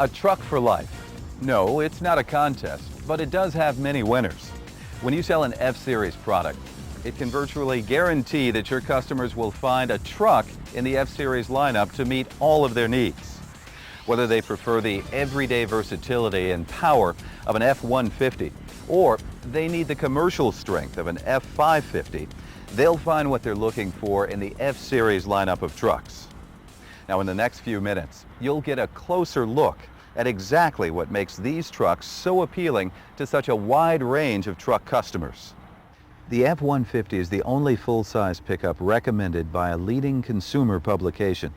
A truck for life. No, it's not a contest, but it does have many winners. When you sell an F-Series product, it can virtually guarantee that your customers will find a truck in the F-Series lineup to meet all of their needs. Whether they prefer the everyday versatility and power of an F150 or they need the commercial strength of an F550, they'll find what they're looking for in the F-Series lineup of trucks. Now, in the next few minutes, you'll get a closer look at exactly what makes these trucks so appealing to such a wide range of truck customers. The F-150 is the only full-size pickup recommended by a leading consumer publication.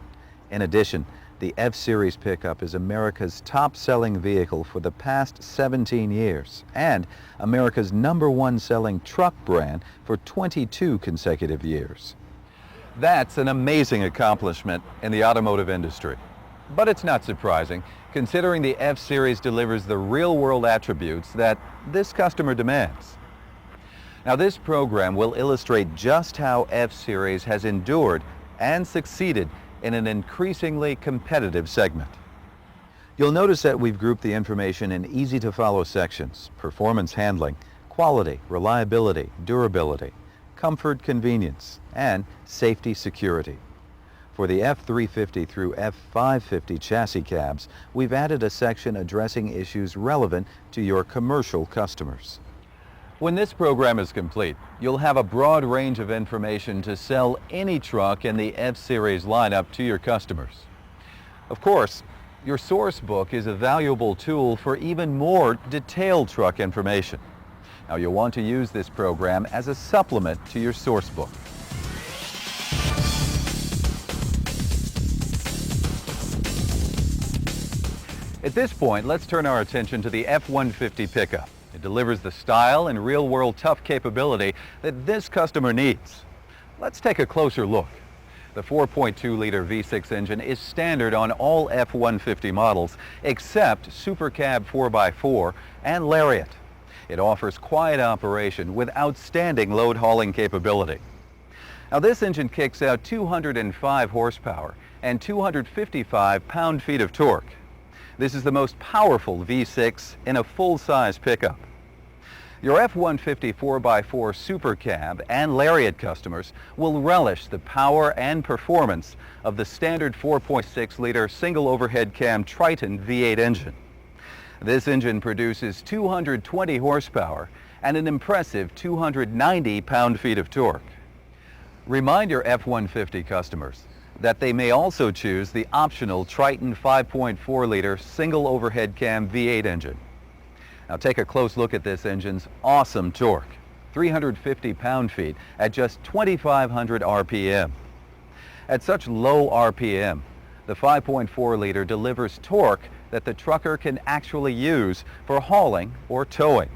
In addition, the F-Series pickup is America's top-selling vehicle for the past 17 years and America's #1 selling truck brand for 22 consecutive years. That's an amazing accomplishment in the automotive industry. But it's not surprising, considering the F-Series delivers the real-world attributes that this customer demands. Now, this program will illustrate just how F-Series has endured and succeeded in an increasingly competitive segment. You'll notice that we've grouped the information in easy-to-follow sections: performance handling, quality, reliability, durability, comfort, convenience, and safety, security. For the F350 through F550 chassis cabs, we've added a section addressing issues relevant to your commercial customers. When this program is complete, you'll have a broad range of information to sell any truck in the F-Series lineup to your customers. Of course, your source book is a valuable tool for even more detailed truck information. Now, you'll want to use this program as a supplement to your source book. At this point, let's turn our attention to the F-150 pickup. It delivers the style and real-world tough capability that this customer needs. Let's take a closer look. The 4.2-liter V6 engine is standard on all F-150 models except Super Cab 4x4 and Lariat. It offers quiet operation with outstanding load hauling capability. Now, this engine kicks out 205 horsepower and 255 pound-feet of torque. This is the most powerful V6 in a full-size pickup. Your F-150 4x4 Super Cab and Lariat customers will relish the power and performance of the standard 4.6-liter single overhead cam Triton V8 engine. This engine produces 220 horsepower and an impressive 290 pound-feet of torque. Remind your F-150 customers that they may also choose the optional Triton 5.4-liter single overhead cam V8 engine. Now, take a close look at this engine's awesome torque, 350 pound-feet at just 2,500 RPM. At such low RPM, the 5.4-liter delivers torque that the trucker can actually use for hauling or towing.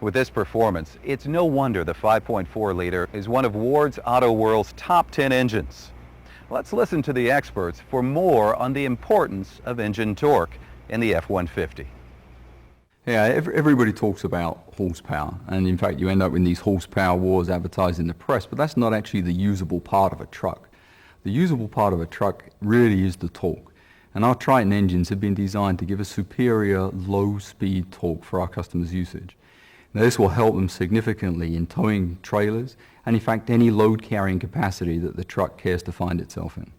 With this performance, it's no wonder the 5.4-liter is one of Ward's Auto World's top 10 engines. Let's listen to the experts for more on the importance of engine torque in the F-150. Yeah, everybody talks about horsepower, and in fact you end up in these horsepower wars advertised in the press, but that's not actually the usable part of a truck. The usable part of a truck really is the torque, and our Triton engines have been designed to give a superior low-speed torque for our customers' usage. Now, this will help them significantly in towing trailers and in fact any load carrying capacity that the truck cares to find itself in.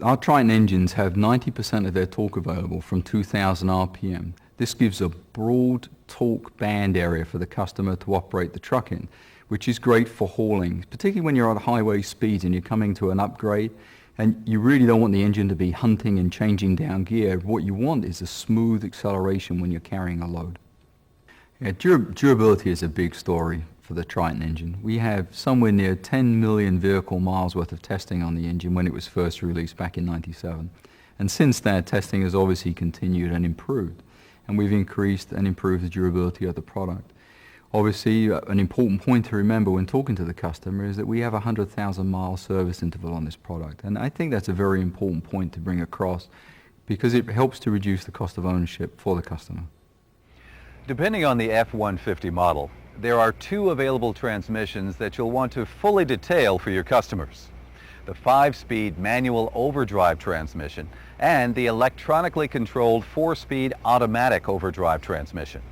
Our Triton engines have 90% of their torque available from 2,000 RPM. This gives a broad torque band area for the customer to operate the truck in, which is great for hauling, particularly when you're at highway speeds and you're coming to an upgrade and you really don't want the engine to be hunting and changing down gear. What you want is a smooth acceleration when you're carrying a load. Yeah, durability is a big story for the Triton engine. We have somewhere near 10 million vehicle miles worth of testing on the engine when it was first released back in '97. And since that, testing has obviously continued and improved. And we've increased and improved the durability of the product. Obviously, an important point to remember when talking to the customer is that we have a 100,000 mile service interval on this product. And I think that's a very important point to bring across because it helps to reduce the cost of ownership for the customer. Depending on the F-150 model, there are two available transmissions that you'll want to fully detail for your customers. the 5-speed manual overdrive transmission, and the electronically controlled 4-speed automatic overdrive transmission.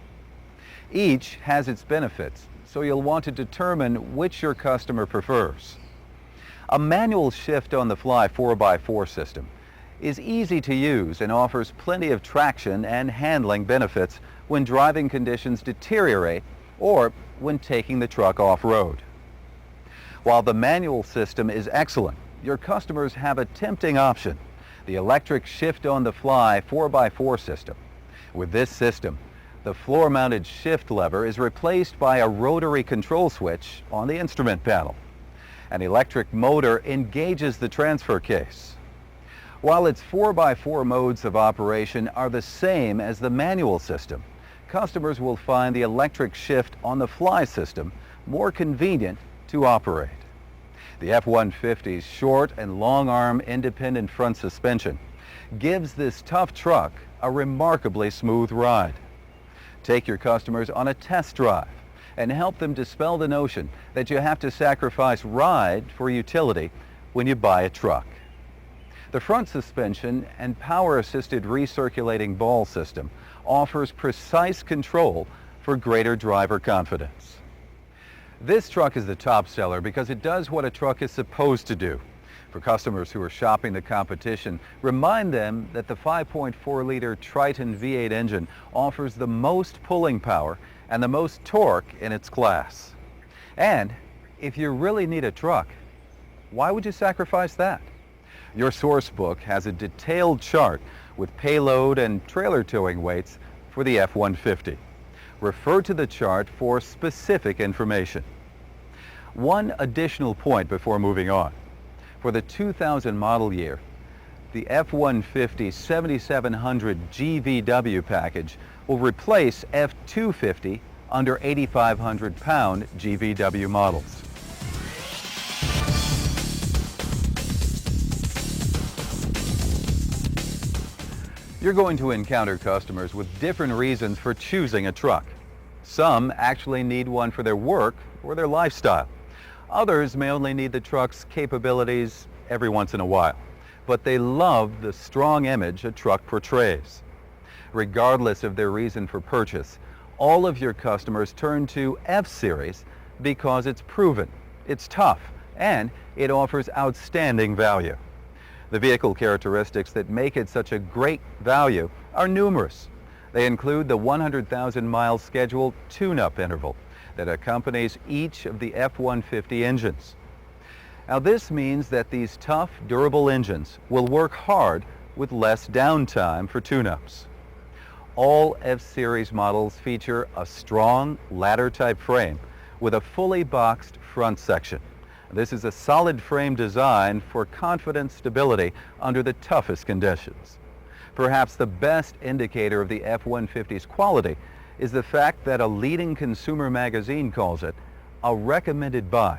Each has its benefits, so you'll want to determine which your customer prefers. A manual shift-on-the-fly 4x4 system is easy to use and offers plenty of traction and handling benefits when driving conditions deteriorate or when taking the truck off-road. While the manual system is excellent, your customers have a tempting option, the electric shift-on-the-fly 4x4 system. With this system, the floor-mounted shift lever is replaced by a rotary control switch on the instrument panel. An electric motor engages the transfer case. While its 4x4 modes of operation are the same as the manual system, customers will find the electric shift-on-the-fly system more convenient to operate. The F-150's short and long arm independent front suspension gives this tough truck a remarkably smooth ride. Take your customers on a test drive and help them dispel the notion that you have to sacrifice ride for utility when you buy a truck. The front suspension and power-assisted recirculating ball system offers precise control for greater driver confidence. This truck is the top seller because it does what a truck is supposed to do. For customers who are shopping the competition, remind them that the 5.4-liter Triton V8 engine offers the most pulling power and the most torque in its class. And if you really need a truck, why would you sacrifice that? Your source book has a detailed chart with payload and trailer towing weights for the F-150. Refer to the chart for specific information. One additional point before moving on. For the 2000 model year, the F-150 7700 GVW package will replace F-250 under 8,500-pound GVW models. You're going to encounter customers with different reasons for choosing a truck. Some actually need one for their work or their lifestyle. Others may only need the truck's capabilities every once in a while, but they love the strong image a truck portrays. Regardless of their reason for purchase, all of your customers turn to F-Series because it's proven, it's tough, and it offers outstanding value. The vehicle characteristics that make it such a great value are numerous. They include the 100,000-mile scheduled tune-up interval that accompanies each of the F-150 engines. Now this means that these tough, durable engines will work hard with less downtime for tune-ups. All F-Series models feature a strong ladder-type frame with a fully boxed front section. This is a solid frame design for confident stability under the toughest conditions. Perhaps the best indicator of the F-150's quality is the fact that a leading consumer magazine calls it a recommended buy,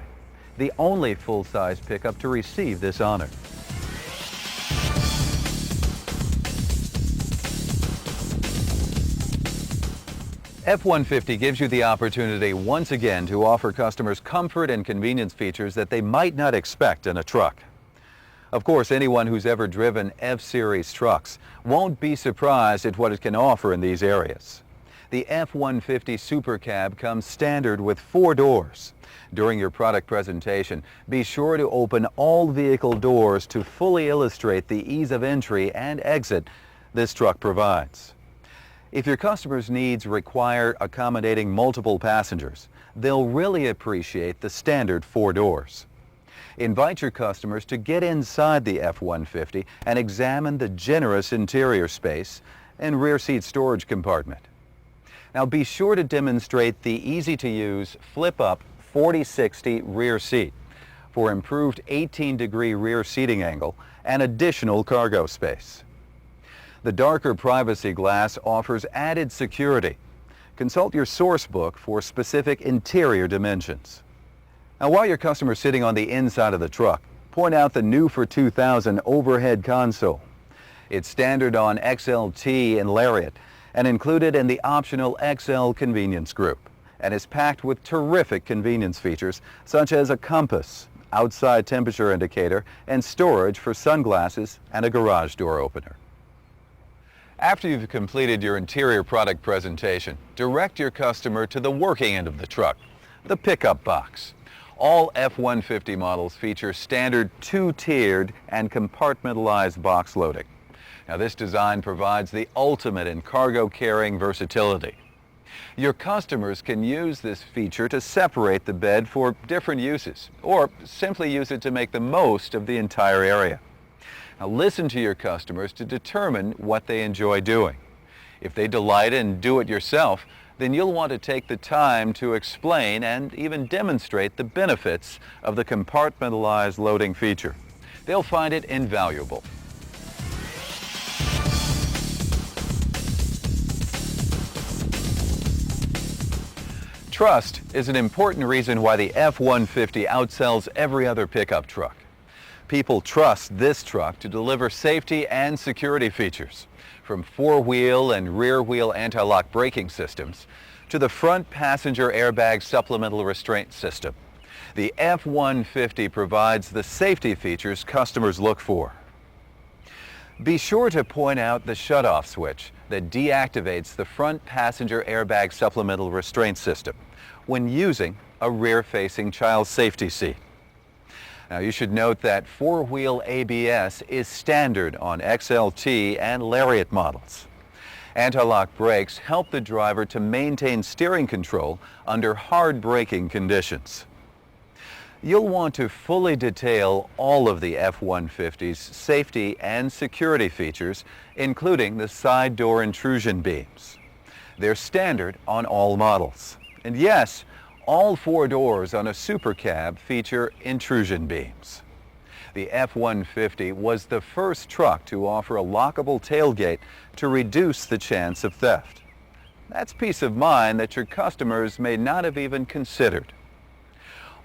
the only full-size pickup to receive this honor. F-150 gives you the opportunity once again to offer customers comfort and convenience features that they might not expect in a truck. Of course, anyone who's ever driven F-Series trucks won't be surprised at what it can offer in these areas. The F-150 Super Cab comes standard with 4 doors. During your product presentation, be sure to open all vehicle doors to fully illustrate the ease of entry and exit this truck provides. If your customers' needs require accommodating multiple passengers, they'll really appreciate the standard 4 doors. Invite your customers to get inside the F-150 and examine the generous interior space and rear seat storage compartment. Now be sure to demonstrate the easy-to-use flip-up 40/60 rear seat for improved 18-degree rear seating angle and additional cargo space. The darker privacy glass offers added security. Consult your source book for specific interior dimensions. Now, while your customer is sitting on the inside of the truck, point out the new for 2000 overhead console. It's standard on XLT and Lariat and included in the optional XL convenience group, and is packed with terrific convenience features such as a compass, outside temperature indicator, and storage for sunglasses and a garage door opener. After you've completed your interior product presentation, direct your customer to the working end of the truck, the pickup box. All F-150 models feature standard two-tiered and compartmentalized box loading. Now, this design provides the ultimate in cargo carrying versatility. Your customers can use this feature to separate the bed for different uses, or simply use it to make the most of the entire area. Now, listen to your customers to determine what they enjoy doing. If they delight in do-it-yourself, then you'll want to take the time to explain and even demonstrate the benefits of the compartmentalized loading feature. They'll find it invaluable. Trust is an important reason why the F-150 outsells every other pickup truck. People trust this truck to deliver safety and security features, from four-wheel and rear-wheel anti-lock braking systems to the front passenger airbag supplemental restraint system. The F-150 provides the safety features customers look for. Be sure to point out the shutoff switch that deactivates the front passenger airbag supplemental restraint system when using a rear-facing child safety seat. Now, you should note that four-wheel ABS is standard on XLT and Lariat models. Anti-lock brakes help the driver to maintain steering control under hard braking conditions. You'll want to fully detail all of the F-150's safety and security features, including the side door intrusion beams. They're standard on all models. And yes, all four doors on a Super Cab feature intrusion beams. The F-150 was the first truck to offer a lockable tailgate to reduce the chance of theft. That's peace of mind that your customers may not have even considered.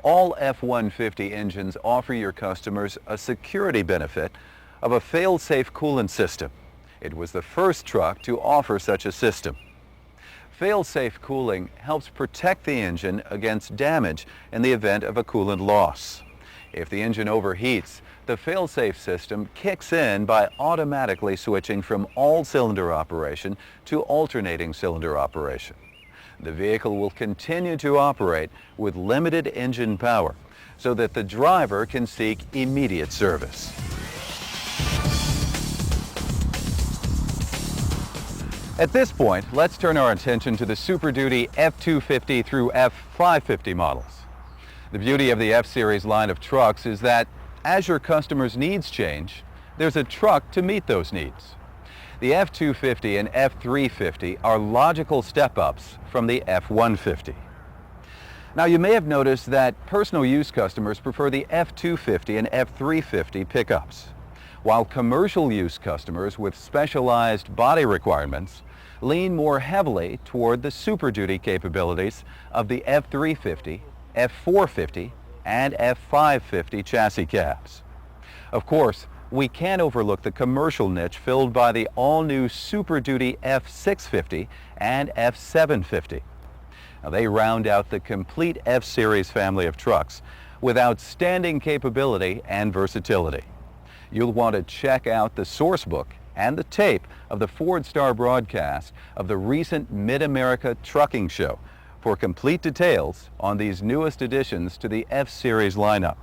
All F-150 engines offer your customers a security benefit of a fail-safe coolant system. It was the first truck to offer such a system. Fail-safe cooling helps protect the engine against damage in the event of a coolant loss. If the engine overheats, the fail-safe system kicks in by automatically switching from all-cylinder operation to alternating cylinder operation. The vehicle will continue to operate with limited engine power so that the driver can seek immediate service. At this point, let's turn our attention to the Super Duty F250 through F550 models. The beauty of the F-Series line of trucks is that as your customers' needs change, there's a truck to meet those needs. The F250 and F350 are logical step-ups from the F150. Now, you may have noticed that personal use customers prefer the F250 and F350 pickups, while commercial use customers with specialized body requirements lean more heavily toward the Super Duty capabilities of the F350, F450, and F550 chassis cabs. Of course, we can't overlook the commercial niche filled by the all-new Super Duty F650 and F750. Now, they round out the complete F-Series family of trucks with outstanding capability and versatility. You'll want to check out the source book and the tape of the Ford Star broadcast of the recent Mid-America Trucking Show for complete details on these newest additions to the F-Series lineup.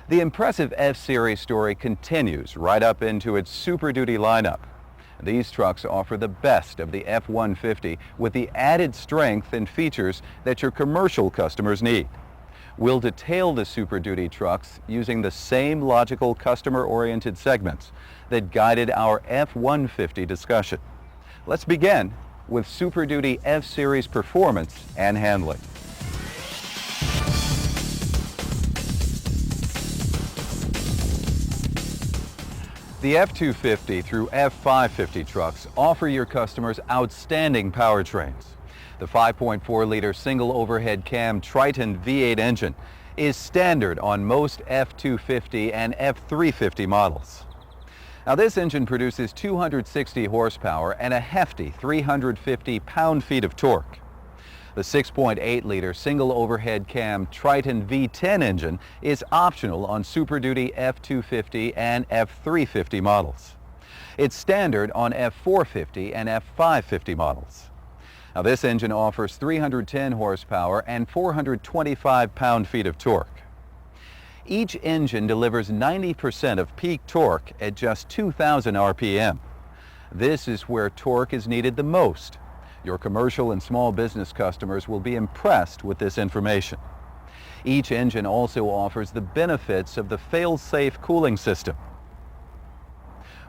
The impressive F-Series story continues right up into its Super Duty lineup. These trucks offer the best of the F-150 with the added strength and features that your commercial customers need. We'll detail the Super Duty trucks using the same logical customer-oriented segments that guided our F-150 discussion. Let's begin with Super Duty F-Series performance and handling. The F250 through F550 trucks offer your customers outstanding powertrains. The 5.4-liter single overhead cam Triton V8 engine is standard on most F250 and F350 models. Now, this engine produces 260 horsepower and a hefty 350 pound-feet of torque. The 6.8-liter single overhead cam Triton V10 engine is optional on Super Duty F250 and F350 models. It's standard on F450 and F550 models. Now, this engine offers 310 horsepower and 425 pound-feet of torque. Each engine delivers 90% of peak torque at just 2,000 RPM. This is where torque is needed the most. Your commercial and small business customers will be impressed with this information. Each engine also offers the benefits of the fail-safe cooling system.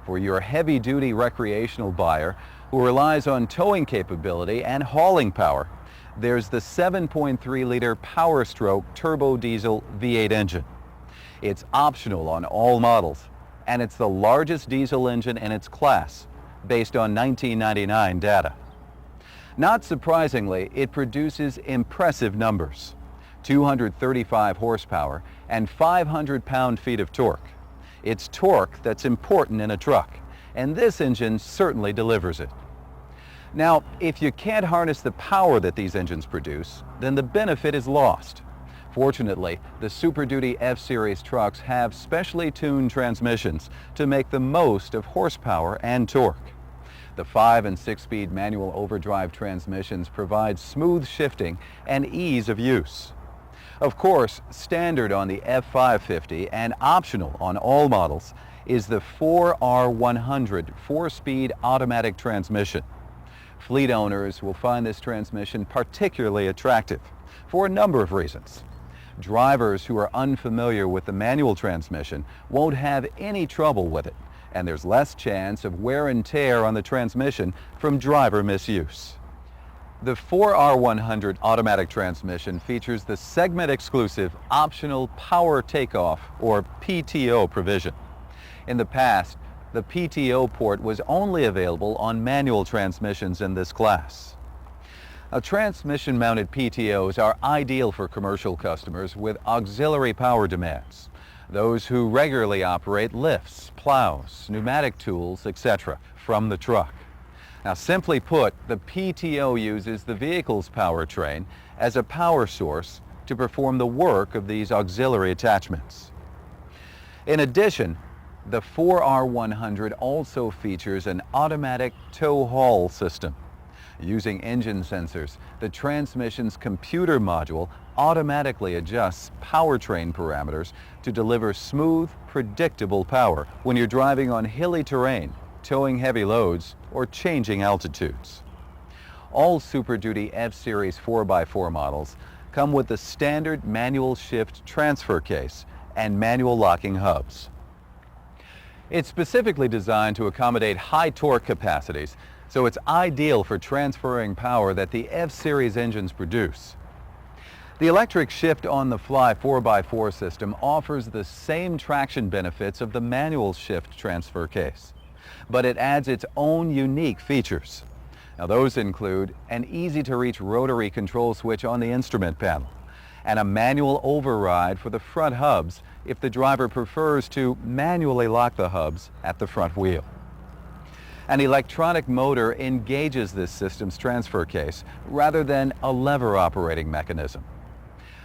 For your heavy-duty recreational buyer who relies on towing capability and hauling power, there's the 7.3-liter Power Stroke turbo diesel V8 engine. It's optional on all models, and it's the largest diesel engine in its class, based on 1999 data. Not surprisingly, it produces impressive numbers: 235 horsepower and 500 pound-feet of torque. It's torque that's important in a truck, and this engine certainly delivers it. Now, if you can't harness the power that these engines produce, then the benefit is lost. Fortunately, the Super Duty F-Series trucks have specially tuned transmissions to make the most of horsepower and torque. The 5- and 6-speed manual overdrive transmissions provide smooth shifting and ease of use. Of course, standard on the F550 and optional on all models is the 4R100 4-speed automatic transmission. Fleet owners will find this transmission particularly attractive for a number of reasons. Drivers who are unfamiliar with the manual transmission won't have any trouble with it, and there's less chance of wear and tear on the transmission from driver misuse. The 4R100 automatic transmission features the segment-exclusive optional power takeoff, or PTO, provision. In the past, the PTO port was only available on manual transmissions in this class. Now, transmission-mounted PTOs are ideal for commercial customers with auxiliary power demands, those who regularly operate lifts, plows, pneumatic tools, etc. from the truck. Now, simply put, the PTO uses the vehicle's powertrain as a power source to perform the work of these auxiliary attachments. In addition, the 4R100 also features an automatic tow-haul system. Using engine sensors, the transmission's computer module automatically adjusts powertrain parameters to deliver smooth, predictable power when you're driving on hilly terrain, towing heavy loads, or changing altitudes. All Super Duty F-Series 4x4 models come with the standard manual shift transfer case and manual locking hubs. It's specifically designed to accommodate high torque capacities, so it's ideal for transferring power that the F-Series engines produce. The electric shift-on-the-fly 4x4 system offers the same traction benefits of the manual shift transfer case, but it adds its own unique features. Now, those include an easy-to-reach rotary control switch on the instrument panel and a manual override for the front hubs if the driver prefers to manually lock the hubs at the front wheel. An electronic motor engages this system's transfer case rather than a lever operating mechanism.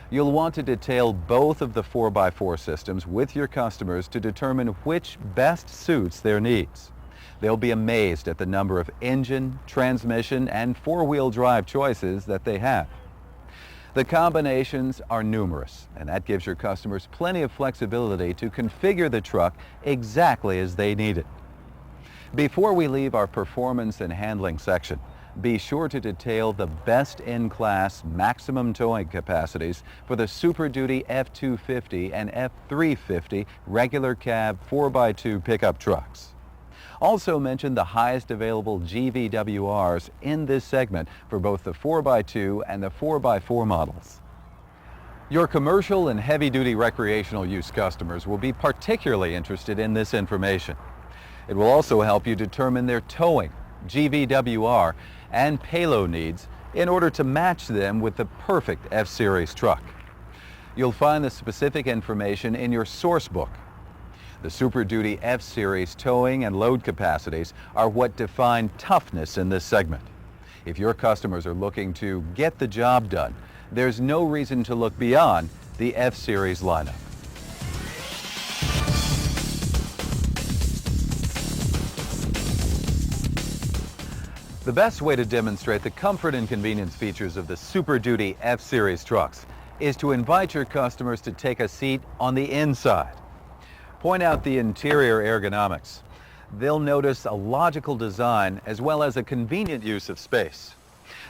You'll want to detail both of the 4x4 systems with your customers to determine which best suits their needs. They'll be amazed at the number of engine, transmission, and four-wheel drive choices that they have. The combinations are numerous, and that gives your customers plenty of flexibility to configure the truck exactly as they need it. Before we leave our performance and handling section, be sure to detail the best in-class maximum towing capacities for the Super Duty F250 and F350 regular cab 4x2 pickup trucks. Also mention the highest available GVWRs in this segment for both the 4x2 and the 4x4 models. Your commercial and heavy-duty recreational use customers will be particularly interested in this information. It will also help you determine their towing, GVWR, and payload needs in order to match them with the perfect F-Series truck. You'll find the specific information in your source book. The Super Duty F-Series towing and load capacities are what define toughness in this segment. If your customers are looking to get the job done, there's no reason to look beyond the F-Series lineup. The best way to demonstrate the comfort and convenience features of the Super Duty F-Series trucks is to invite your customers to take a seat on the inside. Point out the interior ergonomics. They'll notice a logical design as well as a convenient use of space.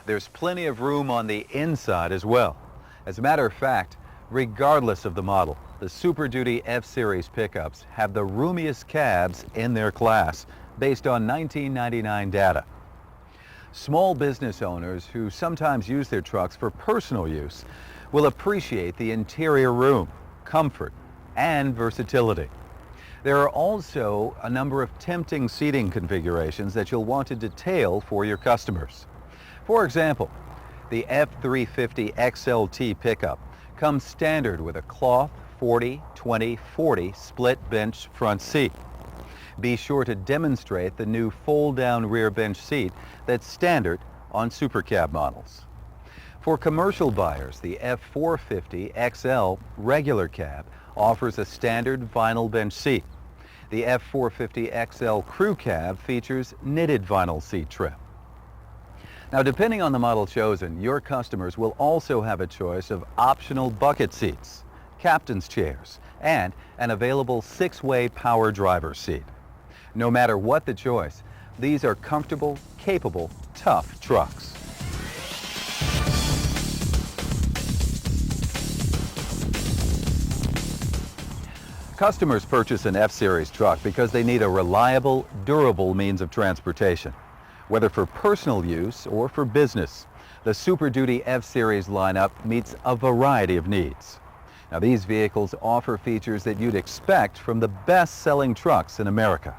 There's plenty of room on the inside as well. As a matter of fact, regardless of the model, the Super Duty F-Series pickups have the roomiest cabs in their class based on 1999 data. Small business owners who sometimes use their trucks for personal use will appreciate the interior room, comfort, and versatility. There are also a number of tempting seating configurations that you'll want to detail for your customers. For example, the F350 XLT pickup comes standard with a cloth 40-20-40 split bench front seat. Be sure to demonstrate the new fold-down rear bench seat that's standard on supercab models. For commercial buyers, the F450 XL regular cab offers a standard vinyl bench seat. The F450 XL crew cab features knitted vinyl seat trim. Now, depending on the model chosen, your customers will also have a choice of optional bucket seats, captain's chairs, and an available 6-way power driver's seat. No matter what the choice, these are comfortable, capable, tough trucks. Customers purchase an F-Series truck because they need a reliable, durable means of transportation. Whether for personal use or for business, the Super Duty F-Series lineup meets a variety of needs. Now, these vehicles offer features that you'd expect from the best-selling trucks in America.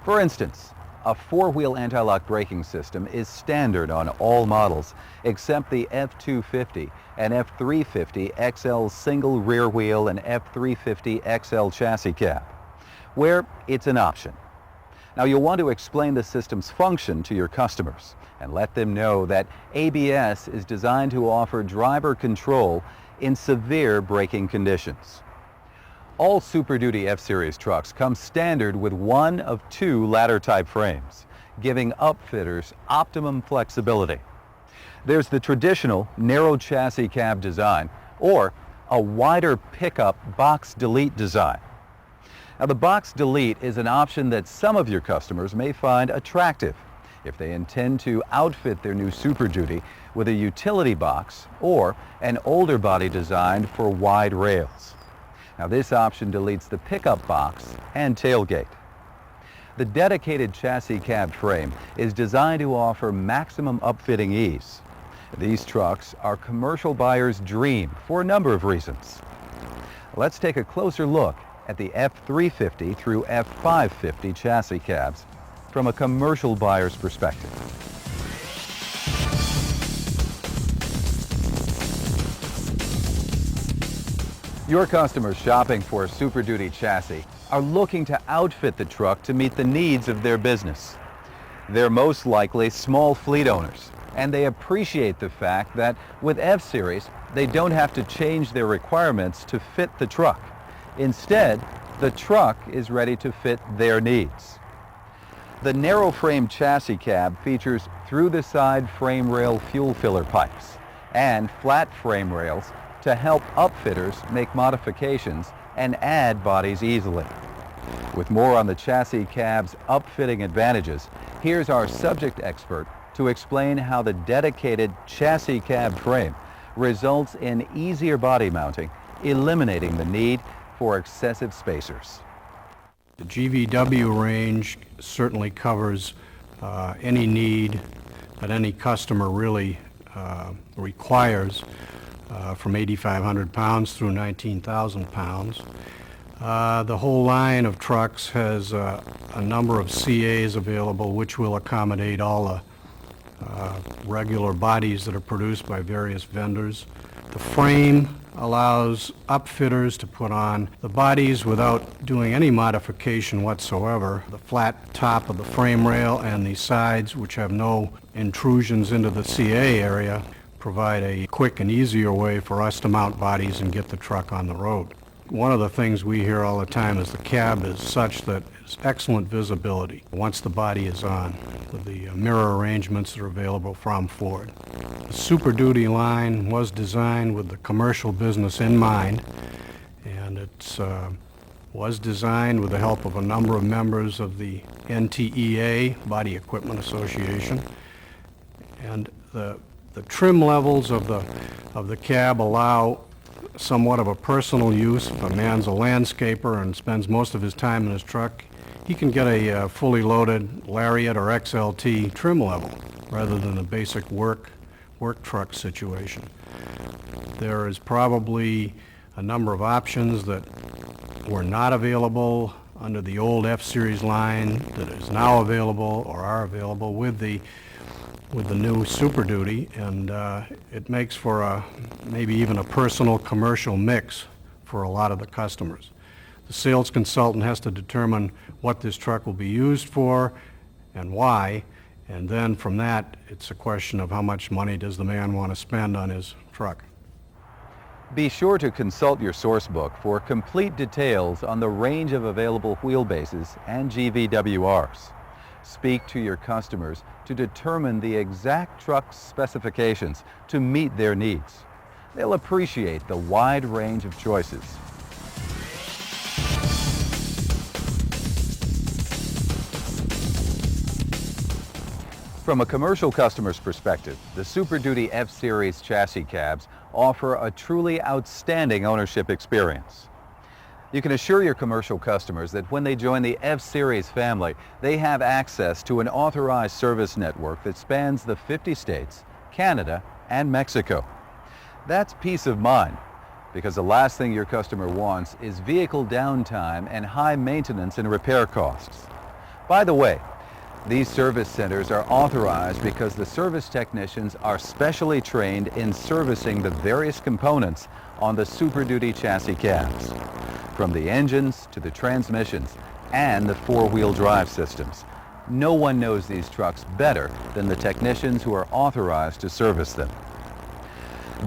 For instance, a 4-wheel anti-lock braking system is standard on all models except the F250 and F350 XL single rear wheel and F350 XL chassis cab, where it's an option. Now, you'll want to explain the system's function to your customers and let them know that ABS is designed to offer driver control in severe braking conditions. All Super Duty F-Series trucks come standard with one of 2 ladder-type frames, giving upfitters optimum flexibility. There's the traditional narrow chassis cab design or a wider pickup box delete design. Now, the box delete is an option that some of your customers may find attractive if they intend to outfit their new Super Duty with a utility box or an older body designed for wide rails. Now, this option deletes the pickup box and tailgate. The dedicated chassis cab frame is designed to offer maximum upfitting ease. These trucks are commercial buyers' dream for a number of reasons. Let's take a closer look at the F350 through F550 chassis cabs from a commercial buyer's perspective. Your customers shopping for a Super Duty chassis are looking to outfit the truck to meet the needs of their business. They're most likely small fleet owners, and they appreciate the fact that with F-Series, they don't have to change their requirements to fit the truck. Instead, the truck is ready to fit their needs. The narrow frame chassis cab features through-the-side frame rail fuel filler pipes and flat frame rails to help upfitters make modifications and add bodies easily. With more on the chassis cab's upfitting advantages, here's our subject expert to explain how the dedicated chassis cab frame results in easier body mounting, eliminating the need for excessive spacers. The GVW range certainly covers any need that any customer really requires, from 8,500 pounds through 19,000 pounds. The whole line of trucks has a number of CAs available, which will accommodate all the regular bodies that are produced by various vendors. The frame allows upfitters to put on the bodies without doing any modification whatsoever. The flat top of the frame rail and the sides, which have no intrusions into the CA area, provide a quick and easier way for us to mount bodies and get the truck on the road. One of the things we hear all the time is the cab is such that it's excellent visibility once the body is on, with the mirror arrangements that are available from Ford. The Super Duty line was designed with the commercial business in mind, and it was designed with the help of a number of members of the NTEA, Body Equipment Association, and the trim levels of the cab allow somewhat of a personal use. If a man's a landscaper and spends most of his time in his truck, he can get a fully loaded Lariat or XLT trim level rather than a basic work truck situation. There is probably a number of options that were not available under the old F-Series line that is now available or are available with the new Super Duty, and it makes for maybe even a personal commercial mix for a lot of the customers. The sales consultant has to determine what this truck will be used for and why, and then from that it's a question of how much money does the man want to spend on his truck. Be sure to consult your source book for complete details on the range of available wheelbases and GVWRs. Speak to your customers to determine the exact truck specifications to meet their needs. They'll appreciate the wide range of choices. From a commercial customer's perspective, the Super Duty F-Series chassis cabs offer a truly outstanding ownership experience. You can assure your commercial customers that when they join the F-Series family, they have access to an authorized service network that spans the 50 states, Canada, and Mexico. That's peace of mind, because the last thing your customer wants is vehicle downtime and high maintenance and repair costs. By the way, these service centers are authorized because the service technicians are specially trained in servicing the various components on the Super Duty chassis cabs, from the engines to the transmissions and the four-wheel drive systems. No one knows these trucks better than the technicians who are authorized to service them.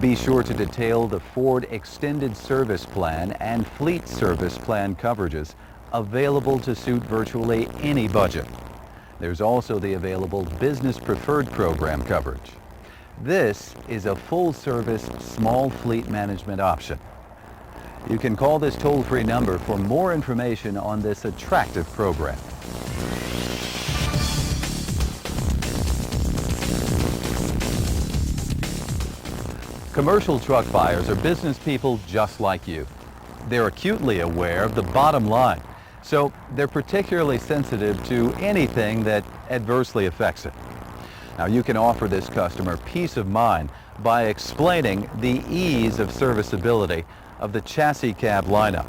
Be sure to detail the Ford Extended Service Plan and Fleet Service Plan coverages available to suit virtually any budget. There's also the available Business Preferred Program coverage. This is a full-service small fleet management option. You can call this toll-free number for more information on this attractive program. Commercial truck buyers are business people just like you. They're acutely aware of the bottom line, so they're particularly sensitive to anything that adversely affects it. Now, you can offer this customer peace of mind by explaining the ease of serviceability of the chassis cab lineup.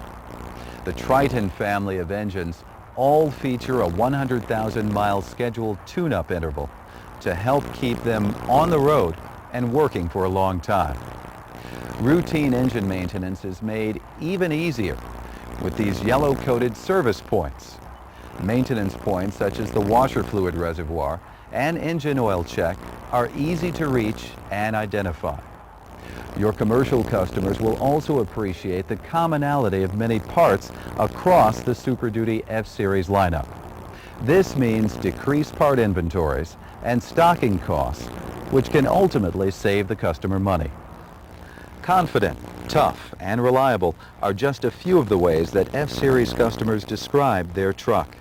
The Triton family of engines all feature a 100,000-mile scheduled tune-up interval to help keep them on the road and working for a long time. Routine engine maintenance is made even easier with these yellow-coated service points. Maintenance points such as the washer fluid reservoir and engine oil check are easy to reach and identify. Your commercial customers will also appreciate the commonality of many parts across the Super Duty F-Series lineup. This means decreased part inventories and stocking costs, which can ultimately save the customer money. Confident, tough, and reliable are just a few of the ways that F-Series customers describe their truck.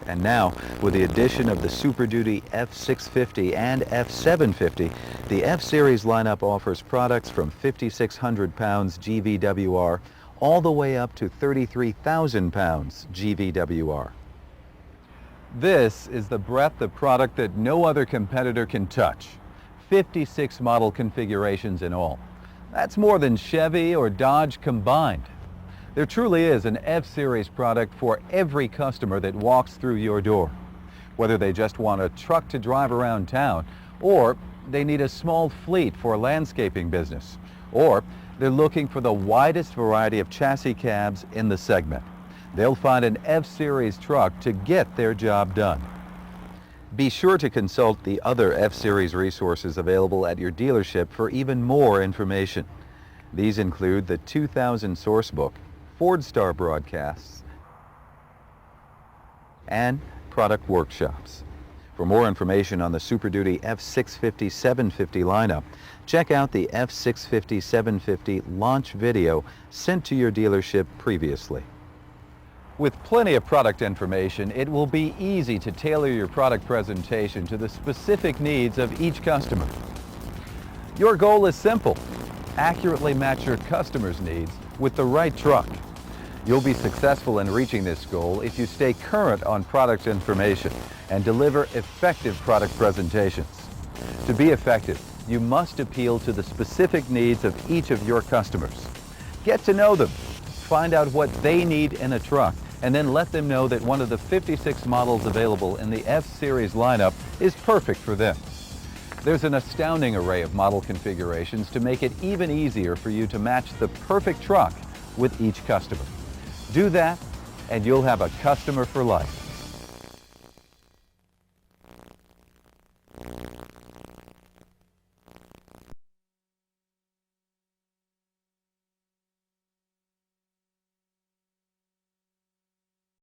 And now, with the addition of the Super Duty F650 and F750, the F-Series lineup offers products from 5,600 pounds GVWR all the way up to 33,000 pounds GVWR. This is the breadth of product that no other competitor can touch. 56 model configurations in all. That's more than Chevy or Dodge combined. There truly is an F-Series product for every customer that walks through your door. Whether they just want a truck to drive around town, or they need a small fleet for a landscaping business, or they're looking for the widest variety of chassis cabs in the segment. They'll find an F-Series truck to get their job done. Be sure to consult the other F-Series resources available at your dealership for even more information. These include the 2000 Sourcebook, Ford Star broadcasts, and product workshops. For more information on the Super Duty F650 750 lineup, check out the F650 750 launch video sent to your dealership previously. With plenty of product information, it will be easy to tailor your product presentation to the specific needs of each customer. Your goal is simple: accurately match your customer's needs with the right truck. You'll be successful in reaching this goal if you stay current on product information and deliver effective product presentations. To be effective, you must appeal to the specific needs of each of your customers. Get to know them, find out what they need in a truck, and then let them know that one of the 56 models available in the F-Series lineup is perfect for them. There's an astounding array of model configurations to make it even easier for you to match the perfect truck with each customer. Do that, and you'll have a customer for life.